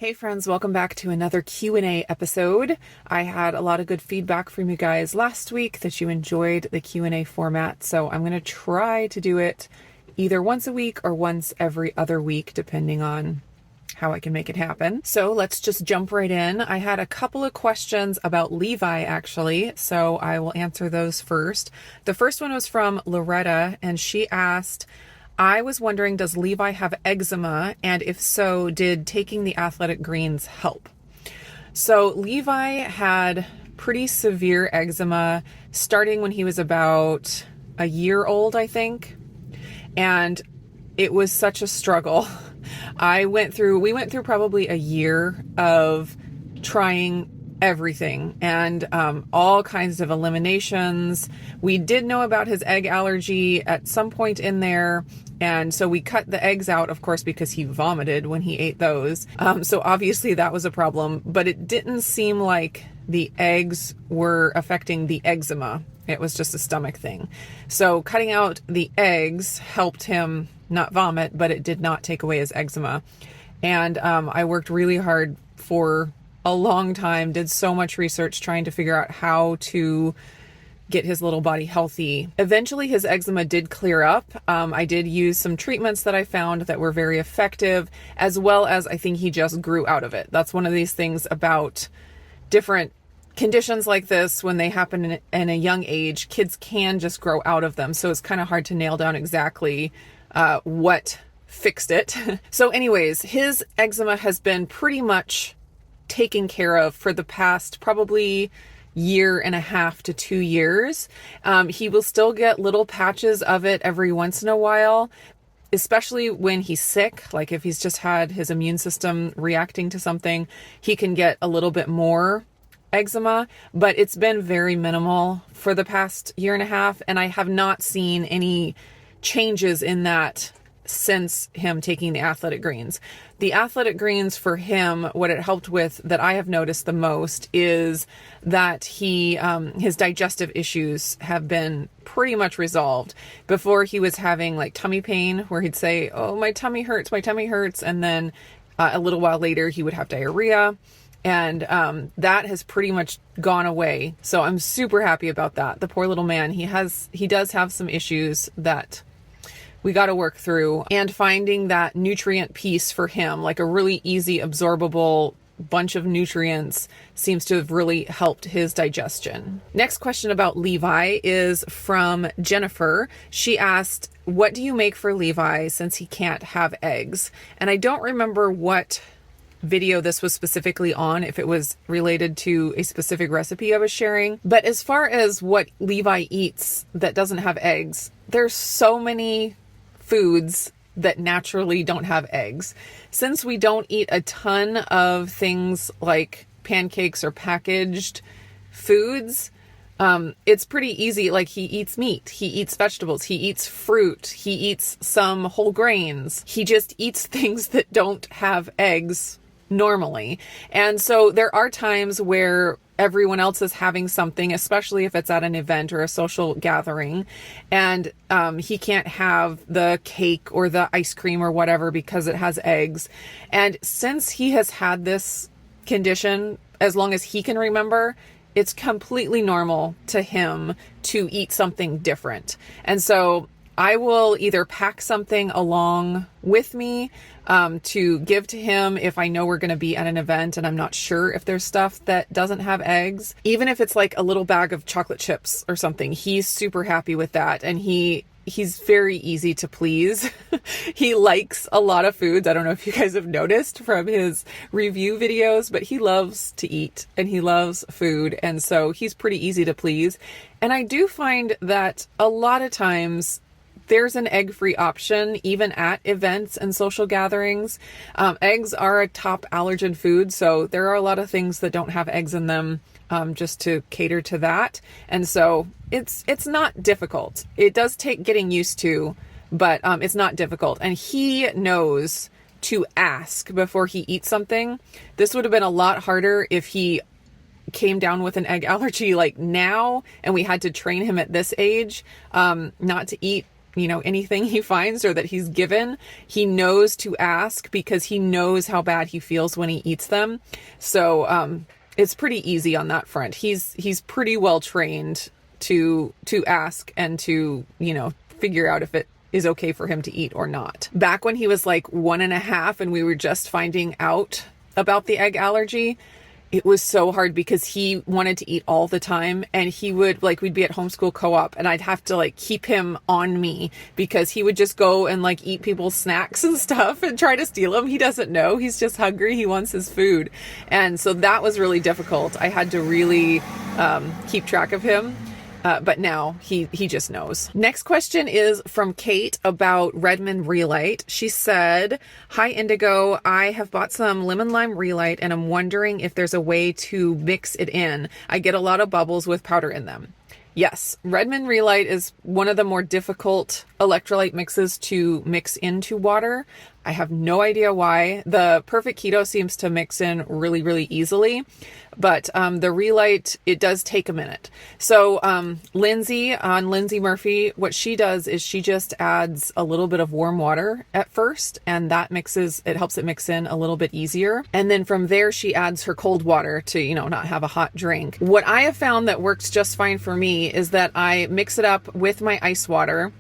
Hey friends, welcome back to another Q&A episode. I had a lot of good feedback from you guys last week that you enjoyed the Q&A format, so I'm going to try to do it either once a week or once every other week, depending on how I can make it happen. So let's just jump right in. I had a couple of questions about Levi actually, so I will answer those first. The first one was from Loretta, and she asked, I was wondering, does Levi have eczema? And if so, did taking the athletic greens help? So Levi had pretty severe eczema starting when he was about a year old, I think. And it was such a struggle. We went through probably a year of trying everything and all kinds of eliminations. We did know about his egg allergy at some point in there. And so we cut the eggs out, of course, because he vomited when he ate those. So obviously that was a problem, but it didn't seem like the eggs were affecting the eczema. It was just a stomach thing. So cutting out the eggs helped him not vomit, but it did not take away his eczema. And I worked really hard for a long time, did so much research trying to figure out how to get his little body healthy. Eventually his eczema did clear up. I did use some treatments that I found that were very effective, as well as I think he just grew out of it. That's one of these things about different conditions like this. When they happen in a young age, kids can just grow out of them. So it's kind of hard to nail down exactly what fixed it. So anyways, his eczema has been pretty much taken care of for the past probably year and a half to 2 years. He will still get little patches of it every once in a while, especially when he's sick. Like if he's just had his immune system reacting to something, he can get a little bit more eczema, but it's been very minimal for the past year and a half. And I have not seen any changes in that since him taking the athletic greens. The athletic greens for him, what it helped with that I have noticed the most is that his digestive issues have been pretty much resolved. Before he was having like tummy pain where he'd say, oh, my tummy hurts. And then a little while later he would have diarrhea. And that has pretty much gone away. So I'm super happy about that. The poor little man, he does have some issues that we got to work through, and finding that nutrient piece for him, like a really easy absorbable bunch of nutrients, seems to have really helped his digestion. Next question about Levi is from Jennifer. She asked, what do you make for Levi since he can't have eggs? And I don't remember what video this was specifically on, if it was related to a specific recipe I was sharing. But as far as what Levi eats that doesn't have eggs, there's so many foods that naturally don't have eggs. Since we don't eat a ton of things like pancakes or packaged foods, it's pretty easy. Like he eats meat, he eats vegetables, he eats fruit, he eats some whole grains. He just eats things that don't have eggs normally. And so there are times where everyone else is having something, especially if it's at an event or a social gathering, and he can't have the cake or the ice cream or whatever because it has eggs. And since he has had this condition as long as he can remember, it's completely normal to him to eat something different. And so I will either pack something along with me to give to him if I know we're going to be at an event and I'm not sure if there's stuff that doesn't have eggs. Even if it's like a little bag of chocolate chips or something, he's super happy with that. And he's very easy to please. He likes a lot of foods. I don't know if you guys have noticed from his review videos, but he loves to eat and he loves food. And so he's pretty easy to please. And I do find that a lot of times there's an egg-free option, even at events and social gatherings. Eggs are a top allergen food, so there are a lot of things that don't have eggs in them, just to cater to that. And so it's not difficult. It does take getting used to, but it's not difficult. And he knows to ask before he eats something. This would have been a lot harder if he came down with an egg allergy like now, and we had to train him at this age not to eat anything he finds or that he's given, he knows to ask because he knows how bad he feels when he eats them. So it's pretty easy on that front. He's pretty well trained to ask and to, figure out if it is okay for him to eat or not. Back when he was like 1.5 and we were just finding out about the egg allergy, it was so hard because he wanted to eat all the time, and he would we'd be at homeschool co-op and I'd have to keep him on me because he would just go and eat people's snacks and stuff and try to steal them. He doesn't know. He's just hungry. He wants his food. And so that was really difficult. I had to really keep track of him. But now he just knows. Next question is from Kate about Redmond Re-lyte. She said, "Hi Indigo, I have bought some lemon lime Re-lyte and I'm wondering if there's a way to mix it in. I get a lot of bubbles with powder in them." Yes, Redmond Re-lyte is one of the more difficult electrolyte mixes to mix into water. I have no idea why. The Perfect Keto seems to mix in really, really easily, but the Re-lyte, it does take a minute. So Lindsay Murphy, what she does is she just adds a little bit of warm water at first, and that helps it mix in a little bit easier. And then from there, she adds her cold water to, not have a hot drink. What I have found that works just fine for me is that I mix it up with my ice water,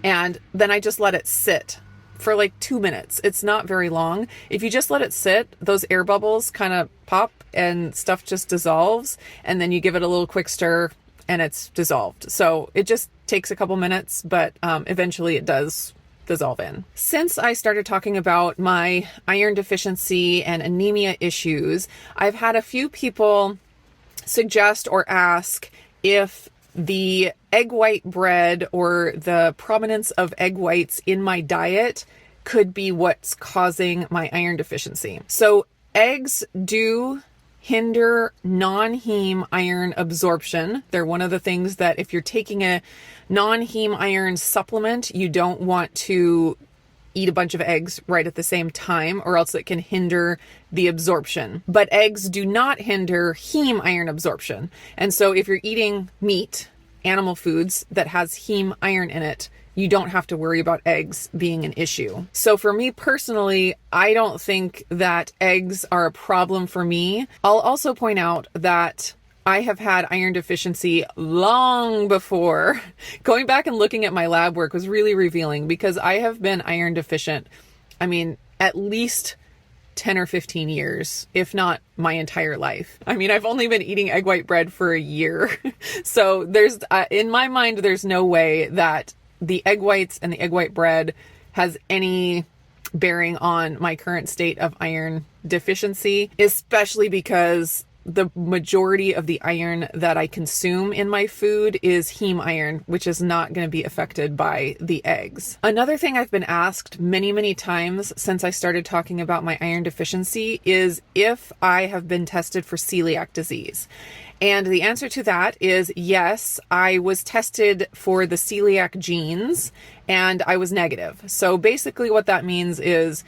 and then I just let it sit for 2 minutes. It's not very long. If you just let it sit, those air bubbles kind of pop and stuff just dissolves, and then you give it a little quick stir and it's dissolved. So it just takes a couple minutes, but eventually it does dissolve in. Since I started talking about my iron deficiency and anemia issues, I've had a few people suggest or ask if the egg white bread or the prominence of egg whites in my diet could be what's causing my iron deficiency. So eggs do hinder non-heme iron absorption. They're one of the things that if you're taking a non-heme iron supplement, you don't want to eat a bunch of eggs right at the same time, or else it can hinder the absorption. But eggs do not hinder heme iron absorption. And so if you're eating meat, animal foods that has heme iron in it, you don't have to worry about eggs being an issue. So for me personally, I don't think that eggs are a problem for me. I'll also point out that I have had iron deficiency long before. Going back and looking at my lab work was really revealing because I have been iron deficient, at least 10 or 15 years, if not my entire life. I've only been eating egg white bread for a year. So there's, in my mind, there's no way that the egg whites and the egg white bread has any bearing on my current state of iron deficiency, especially because the majority of the iron that I consume in my food is heme iron, which is not going to be affected by the eggs. Another thing I've been asked many, many times since I started talking about my iron deficiency is if I have been tested for celiac disease. And the answer to that is yes, I was tested for the celiac genes and I was negative. So basically what that means is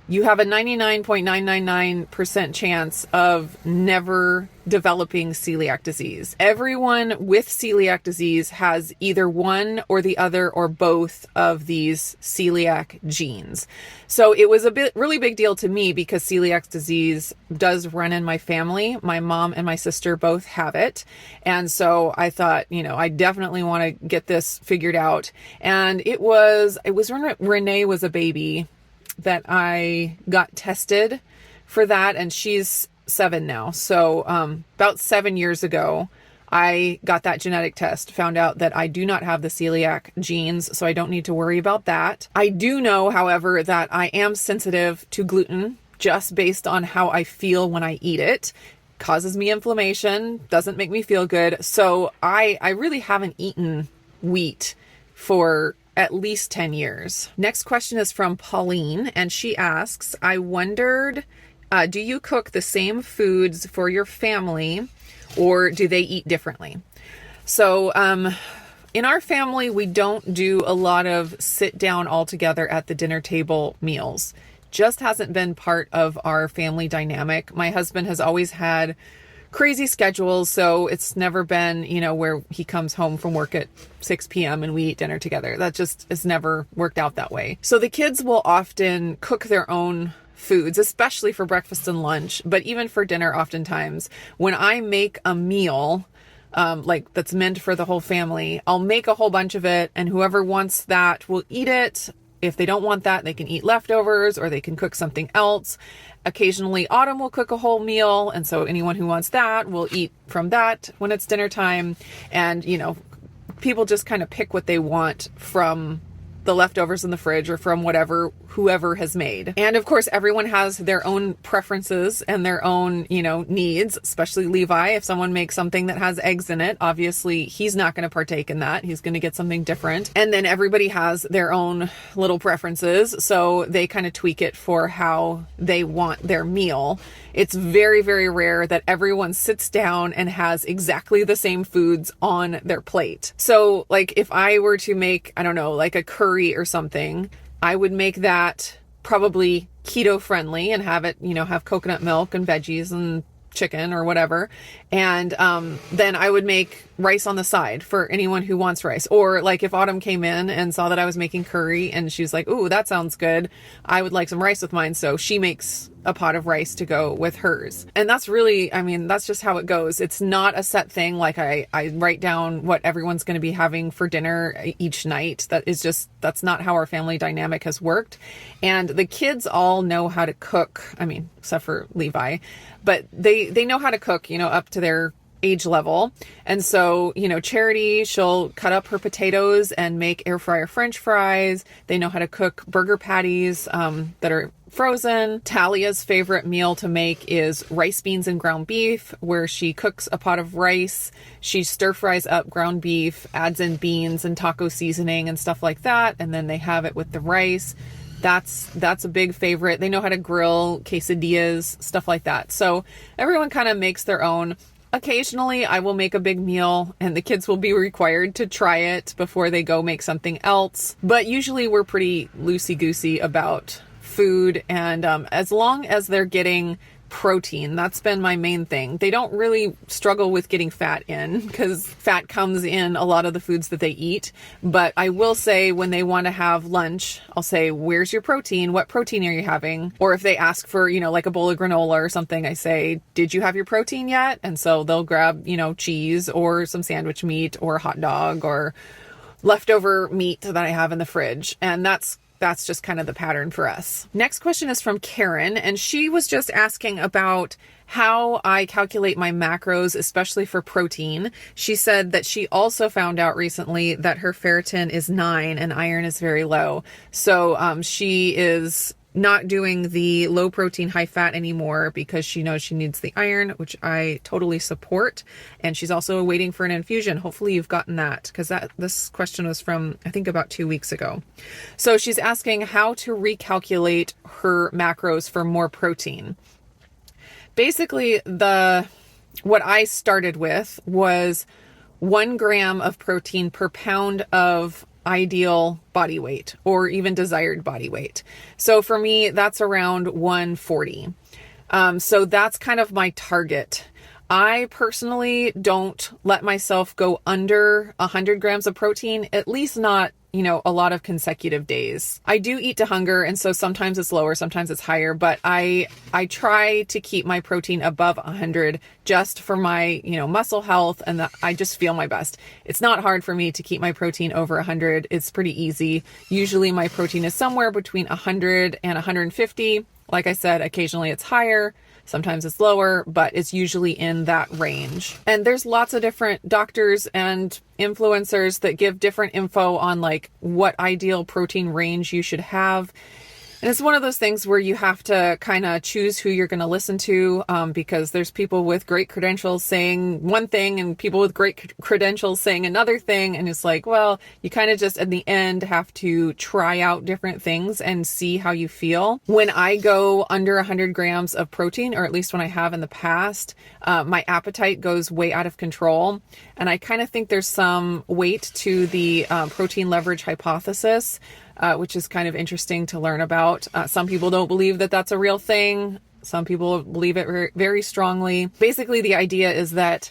you have a 99.999% chance of never developing celiac disease. Everyone with celiac disease has either one or the other or both of these celiac genes. So it was really big deal to me because celiac disease does run in my family. My mom and my sister both have it. And so I thought, I definitely want to get this figured out. And it was when Renee was a baby that I got tested for that, and she's 7 now. So about 7 years ago, I got that genetic test, found out that I do not have the celiac genes, so I don't need to worry about that. I do know, however, that I am sensitive to gluten just based on how I feel when I eat it. Causes me inflammation, doesn't make me feel good. So I really haven't eaten wheat for at least 10 years. Next question is from Pauline, and she asks, I wondered, do you cook the same foods for your family or do they eat differently? So in our family, we don't do a lot of sit down all together at the dinner table meals. Just hasn't been part of our family dynamic. My husband has always had crazy schedules. So it's never been, where he comes home from work at 6 p.m. and we eat dinner together. That just has never worked out that way. So the kids will often cook their own foods, especially for breakfast and lunch, but even for dinner oftentimes. When I make a meal, like that's meant for the whole family, I'll make a whole bunch of it, and whoever wants that will eat it. If they don't want that, they can eat leftovers or they can cook something else. Occasionally, Autumn will cook a whole meal, and so anyone who wants that will eat from that when it's dinner time. And, people just kind of pick what they want from the leftovers in the fridge or from whoever has made. And of course, everyone has their own preferences and their own, needs, especially Levi. If someone makes something that has eggs in it, obviously he's not going to partake in that. He's going to get something different. And then everybody has their own little preferences. So they kind of tweak it for how they want their meal. It's very, very rare that everyone sits down and has exactly the same foods on their plate. So like if I were to make, I don't know, like a curry or something, I would make that probably keto friendly and have it, have coconut milk and veggies and chicken or whatever. And then I would make rice on the side for anyone who wants rice. Or like if Autumn came in and saw that I was making curry and she's like, ooh, that sounds good, I would like some rice with mine. So she makes a pot of rice to go with hers. And that's really, that's just how it goes. It's not a set thing. Like I write down what everyone's going to be having for dinner each night. That's not how our family dynamic has worked. And the kids all know how to cook. Except for Levi, but they know how to cook, up to their age level. And so, Charity, she'll cut up her potatoes and make air fryer French fries. They know how to cook burger patties that are frozen. Talia's favorite meal to make is rice, beans, and ground beef, where she cooks a pot of rice. She stir fries up ground beef, adds in beans and taco seasoning and stuff like that. And then they have it with the rice. That's a big favorite. They know how to grill quesadillas, stuff like that. So everyone kind of makes their own. Occasionally I will make a big meal and the kids will be required to try it before they go make something else. But usually we're pretty loosey-goosey about food, and as long as they're getting protein, that's been my main thing. They don't really struggle with getting fat in because fat comes in a lot of the foods that they eat. But I will say when they want to have lunch, I'll say, where's your protein? What protein are you having? Or if they ask for, like a bowl of granola or something, I say, did you have your protein yet? And so they'll grab, cheese or some sandwich meat or a hot dog or leftover meat that I have in the fridge. And that's just kind of the pattern for us. Next question is from Karen, and she was just asking about how I calculate my macros, especially for protein. She said that she also found out recently that her ferritin is 9 and iron is very low. So she is not doing the low protein, high fat anymore because she knows she needs the iron, which I totally support. And she's also waiting for an infusion. Hopefully you've gotten that, because this question was from, I think, about 2 weeks ago. So she's asking how to recalculate her macros for more protein. Basically, what I started with was 1 gram of protein per pound of ideal body weight or even desired body weight. So for me, that's around 140. So that's kind of my target. I personally don't let myself go under 100 grams of protein, at least not, a lot of consecutive days. I do eat to hunger, and so sometimes it's lower, sometimes it's higher, but I try to keep my protein above 100 just for my, muscle health, and I just feel my best. It's not hard for me to keep my protein over 100. It's pretty easy. Usually my protein is somewhere between 100 and 150. Like I said, occasionally it's higher. Sometimes it's lower, but it's usually in that range. And there's lots of different doctors and influencers that give different info on like what ideal protein range you should have. And it's one of those things where you have to kind of choose who you're going to listen to, because there's people with great credentials saying one thing and people with great credentials saying another thing. And it's like, well, you kind of just at the end have to try out different things and see how you feel. When I go under 100 grams of protein, or at least when I have in the past, my appetite goes way out of control. And I kind of think there's some weight to the protein leverage hypothesis, which is kind of interesting to learn about. Some people don't believe that that's a real thing. Some people believe it very, very strongly. Basically, the idea is that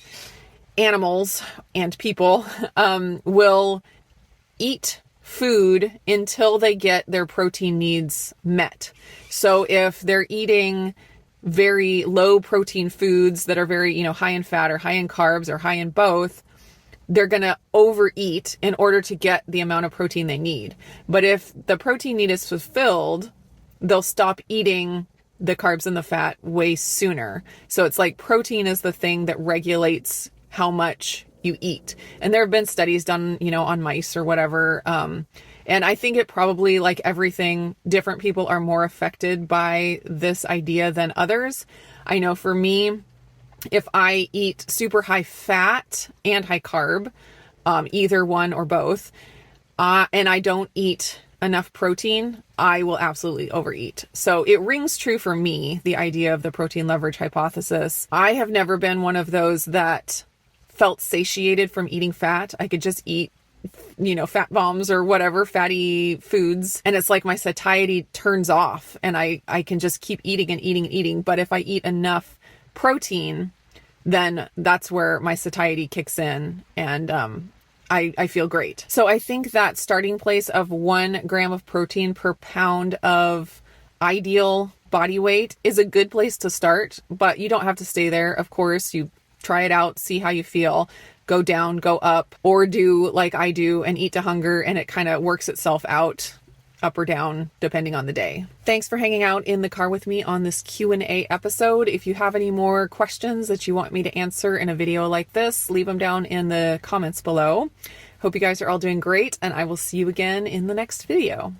animals and people will eat food until they get their protein needs met. So if they're eating very low protein foods that are very, high in fat or high in carbs or high in both, they're going to overeat in order to get the amount of protein they need. But if the protein need is fulfilled, they'll stop eating the carbs and the fat way sooner. So it's like protein is the thing that regulates how much you eat. And there have been studies done, on mice or whatever. And I think it probably, like everything, different people are more affected by this idea than others. I know for me, if I eat super high fat and high carb, either one or both, and I don't eat enough protein, I will absolutely overeat. So it rings true for me, the idea of the protein leverage hypothesis. I have never been one of those that felt satiated from eating fat. I could just eat, fat bombs or whatever, fatty foods. And it's like my satiety turns off and I can just keep eating and eating and eating. But if I eat enough protein, then that's where my satiety kicks in and I feel great. So I think that starting place of 1 gram of protein per pound of ideal body weight is a good place to start, but you don't have to stay there. Of course, you try it out, see how you feel, go down, go up, or do like I do and eat to hunger, and it kind of works itself out up or down depending on the day. Thanks for hanging out in the car with me on this Q&A episode. If you have any more questions that you want me to answer in a video like this, leave them down in the comments below. Hope you guys are all doing great, and I will see you again in the next video.